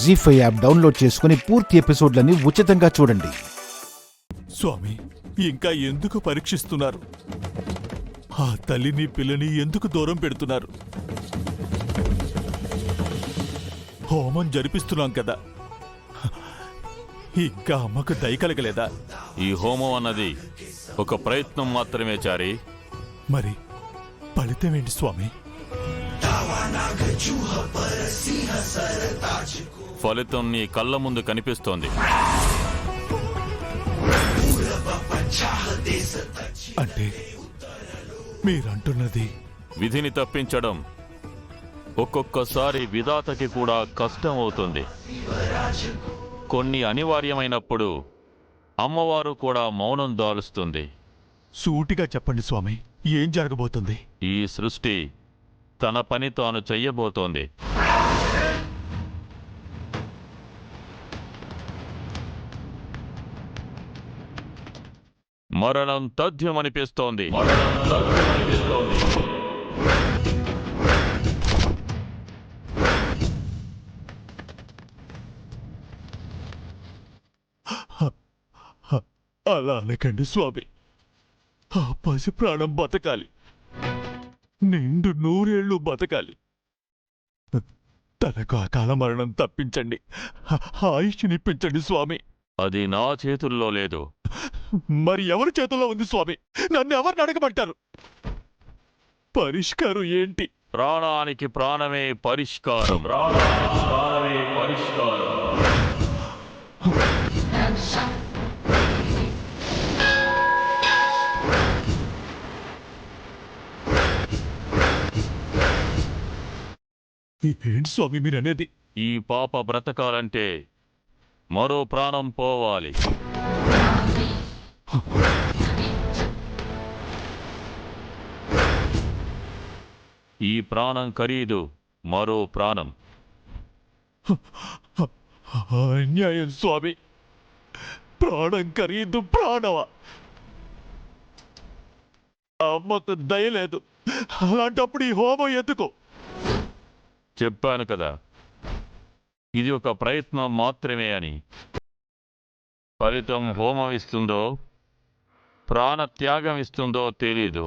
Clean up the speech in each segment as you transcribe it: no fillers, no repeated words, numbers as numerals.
జీ5 app download చేసుకుని పూర్తి ఎపిసోడ్లని ఉచితంగా చూడండి. స్వామి, ఇంకా ఎందుకు పరీక్షిస్తున్నారు? ఆ తల్లిని పిల్లని ఎందుకు దూరం పెడుతున్నారు? హోమం జరిపిస్తున్నాం కదా, ఇంకా అమ్మకు దయ కలగలేదా? ఈ హోమం అన్నది ఒక ప్రయత్నం మాత్రమే చారి. మరి ఫలితమేంటి స్వామి? ఫలితం నీ కళ్ళ ముందు కనిపిస్తోంది. అంటే మీరంటున్నది విధిని తప్పించడం ఒక్కొక్కసారి విధాతకి కూడా కష్టం అవుతుంది. కొన్ని అనివార్యమైనప్పుడు అమ్మవారు కూడా మౌనం దాలుస్తుంది. సూటిగా చెప్పండి స్వామి, ఏం జరగబోతుంది? ఈ సృష్టి తన పని తాను చెయ్యబోతోంది. మరణం తథ్యమనిపిస్తోంది. అలా అనకండి స్వామి, ఆ పసి ప్రాణం బతకాలి, నిండు 100 ఏళ్ళు బతకాలి. తనకు అకాల మరణం తప్పించండి, ఆయుష్నిప్పించండి స్వామి. అది నా చేతుల్లో లేదు. మరి ఎవరి చేతుల్లో ఉంది స్వామి? నన్ను ఎవరిని అడగమంటారు? పరిష్కారం ఏంటి? ప్రాణానికి ప్రాణమే పరిష్కారం. ప్రాణానికి ప్రాణమే పరిష్కారం. ఏంటి స్వామి మీరనేది? ఈ పాప బ్రతకాలంటే మరో ప్రాణం పోవాలి. ఈ ప్రాణం ఖరీదు మరో ప్రాణం. అన్యాయం స్వామి, ప్రాణం ఖరీదు ప్రాణమా? అమ్మకు దయలేదు, అలాంటప్పుడు ఈ హోమం ఎందుకు? చెప్పాను కదా, ఇది ఒక ప్రయత్నం మాత్రమే అని. ఫలితం హోమం ఇస్తుందో ప్రాణత్యాగం ఇస్తుందో తెలీదు.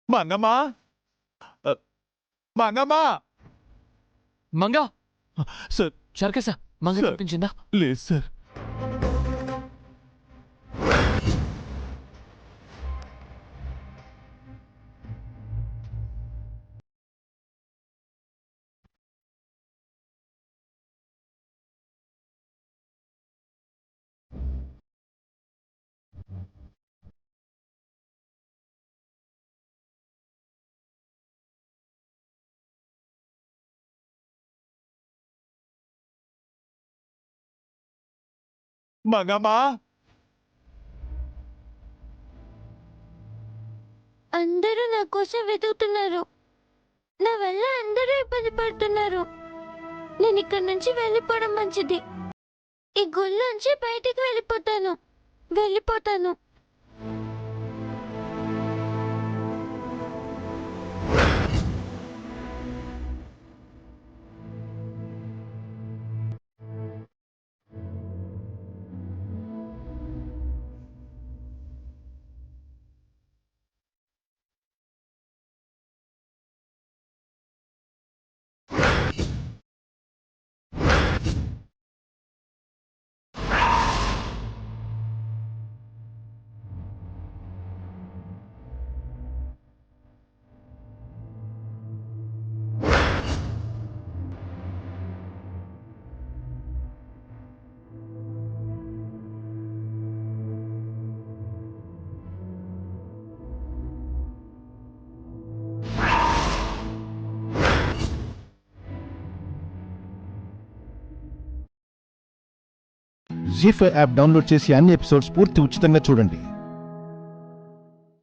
మంగమ్మా, మంగమ్మా! మంగా సార్, షర్కేసా మంగ సార్. కనిపించిందా? లేదు సార్. మంగమ్మా! అందరూ నా కోసం వెతుకుతున్నారు. నా వల్ల అందరూ ఇబ్బంది పడుతున్నారు. నేను ఇక్కడి నుంచి వెళ్ళిపోవడం మంచిది. ఈ గుళ్ళోంచి బయటికి వెళ్ళిపోతాను. జీ5 యాప్ డౌన్లోడ్ చేసి అన్ని ఎపిసోడ్స్ పూర్తి ఉచితంగా చూడండి.